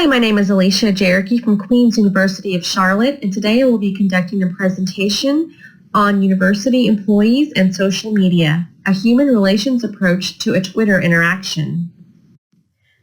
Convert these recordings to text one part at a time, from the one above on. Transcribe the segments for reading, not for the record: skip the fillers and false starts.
my name is Alicia Jericho from Queen's University of Charlotte, and today I will be conducting a presentation on university employees and social media, a human relations approach to a Twitter interaction.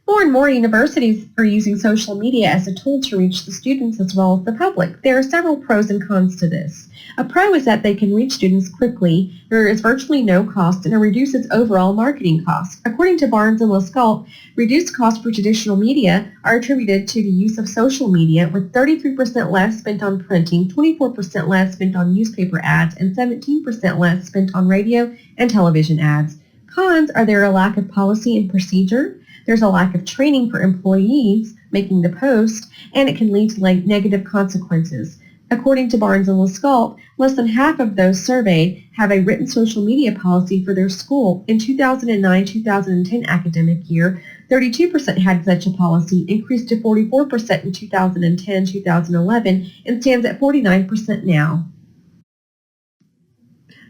More and more universities are using social media as a tool to reach the students as well as the public. There are several pros and cons to this. A pro is that they can reach students quickly, there is virtually no cost, and it reduces overall marketing costs. According to Barnes & Liskalt, reduced costs for traditional media are attributed to the use of social media, with 33% less spent on printing, 24% less spent on newspaper ads, and 17% less spent on radio and television ads. Cons are there a lack of policy and procedure, there's a lack of training for employees making the post, and it can lead to negative consequences. According to Barnes & Liskalt, less than half of those surveyed have a written social media policy for their school. In 2009-2010 academic year, 32% had such a policy, increased to 44% in 2010-2011, and stands at 49% now.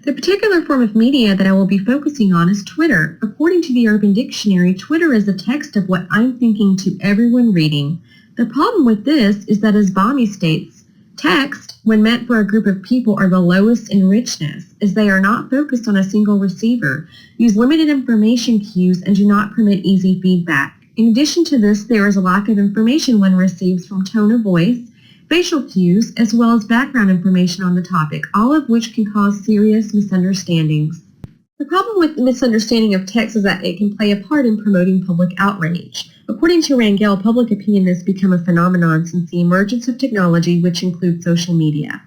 The particular form of media that I will be focusing on is Twitter. According to the Urban Dictionary, Twitter is a text of what I'm thinking to everyone reading. The problem with this is that, as Bomi states, text, when meant for a group of people, are the lowest in richness, as they are not focused on a single receiver, use limited information cues, and do not permit easy feedback. In addition to this, there is a lack of information one receives from tone of voice, facial cues, as well as background information on the topic, all of which can cause serious misunderstandings. The problem with the misunderstanding of text is that it can play a part in promoting public outrage. According to Rangel, public opinion has become a phenomenon since the emergence of technology, which includes social media.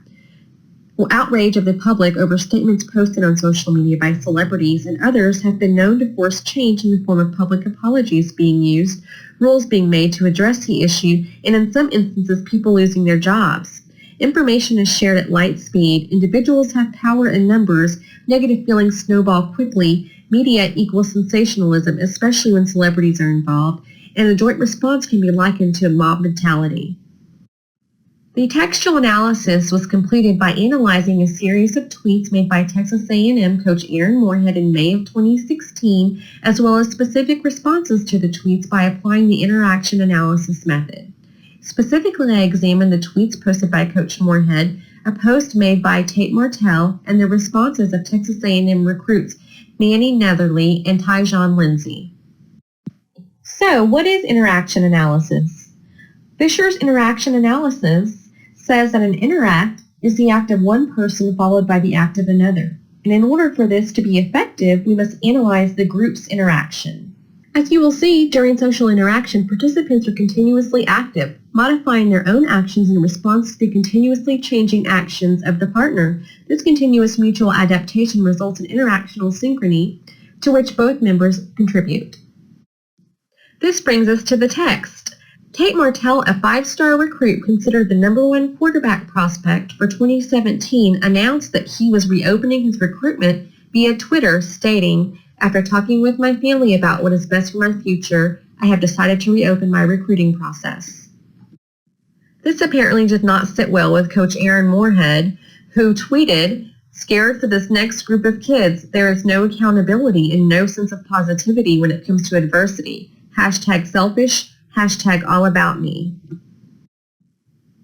Outrage of the public over statements posted on social media by celebrities and others have been known to force change in the form of public apologies being used, rules being made to address the issue, and in some instances, people losing their jobs. Information is shared at light speed, individuals have power in numbers, negative feelings snowball quickly, media equals sensationalism, especially when celebrities are involved, and a joint response can be likened to a mob mentality. The textual analysis was completed by analyzing a series of tweets made by Texas A&M coach Aaron Moorhead in May of 2016, as well as specific responses to the tweets by applying the interaction analysis method. Specifically, I examined the tweets posted by Coach Moorhead, a post made by Tate Martell, and the responses of Texas A&M recruits Manny Netherly and Tyjon Lindsey. So, what is interaction analysis? Fisher's interaction analysis says that an interact is the act of one person followed by the act of another. And in order for this to be effective, we must analyze the group's interaction. As you will see, during social interaction, participants are continuously active, modifying their own actions in response to the continuously changing actions of the partner. This continuous mutual adaptation results in interactional synchrony, to which both members contribute. This brings us to the text. Tate Martell, a 5-star recruit considered the #1 quarterback prospect for 2017, announced that he was reopening his recruitment via Twitter, stating, "After talking with my family about what is best for my future, I have decided to reopen my recruiting process." This apparently did not sit well with Coach Aaron Moorhead, who tweeted, "Scared for this next group of kids. There is no accountability and no sense of positivity when it comes to adversity. #selfish, #all about me."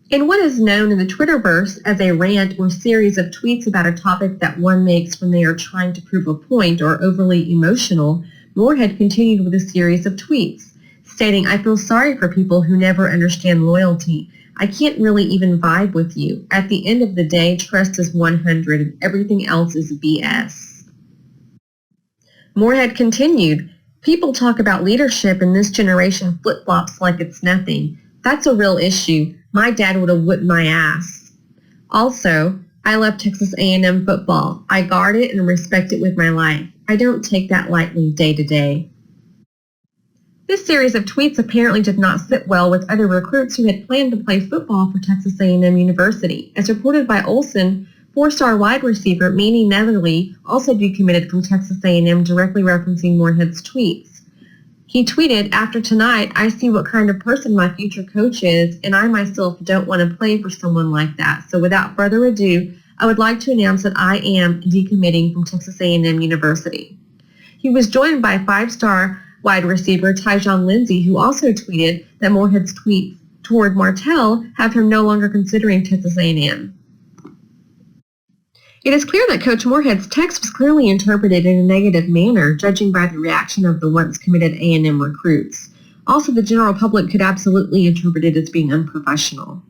In what is known in the Twitterverse as a rant or series of tweets about a topic that one makes when they are trying to prove a point or overly emotional, Moorhead continued with a series of tweets, stating, "I feel sorry for people who never understand loyalty. I can't really even vibe with you. At the end of the day, trust is 100 and everything else is BS." Moorhead continued, "People talk about leadership and this generation flip-flops like it's nothing. That's a real issue. My dad would have whipped my ass. Also, I love Texas A&M football. I guard it and respect it with my life. I don't take that lightly day to day." This series of tweets apparently did not sit well with other recruits who had planned to play football for Texas A&M University. As reported by Olsen, 4-star wide receiver Manny Netherly also decommitted from Texas A&M, directly referencing Moorhead's tweets. He tweeted, "After tonight, I see what kind of person my future coach is, and I myself don't want to play for someone like that. So without further ado, I would like to announce that I am decommitting from Texas A&M University." He was joined by 5-star wide receiver Tyjon Lindsey, who also tweeted that Moorhead's tweets toward Martell have him no longer considering Texas A&M. It is clear that Coach Moorhead's text was clearly interpreted in a negative manner, judging by the reaction of the once committed A&M recruits. Also, the general public could absolutely interpret it as being unprofessional.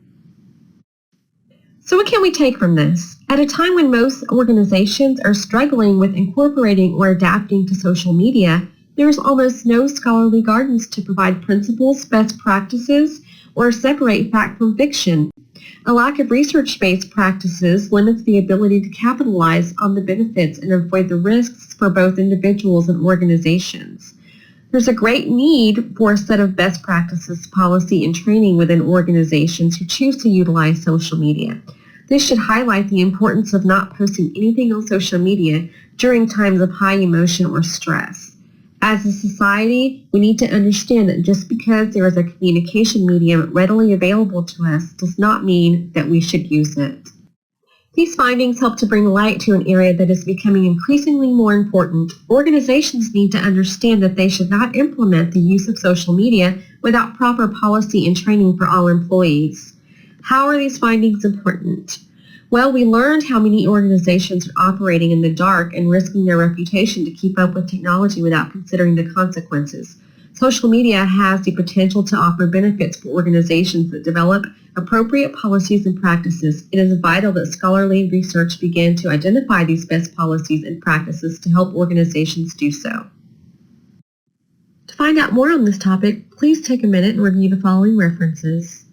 So what can we take from this? At a time when most organizations are struggling with incorporating or adapting to social media, there is almost no scholarly guidance to provide principles, best practices, or separate fact from fiction. A lack of research-based practices limits the ability to capitalize on the benefits and avoid the risks for both individuals and organizations. There's a great need for a set of best practices, policy, and training within organizations who choose to utilize social media. This should highlight the importance of not posting anything on social media during times of high emotion or stress. As a society, we need to understand that just because there is a communication medium readily available to us does not mean that we should use it. These findings help to bring light to an area that is becoming increasingly more important. Organizations need to understand that they should not implement the use of social media without proper policy and training for all employees. How are these findings important? Well, we learned how many organizations are operating in the dark and risking their reputation to keep up with technology without considering the consequences. Social media has the potential to offer benefits for organizations that develop appropriate policies and practices. It is vital that scholarly research begin to identify these best policies and practices to help organizations do so. To find out more on this topic, please take a minute and review the following references.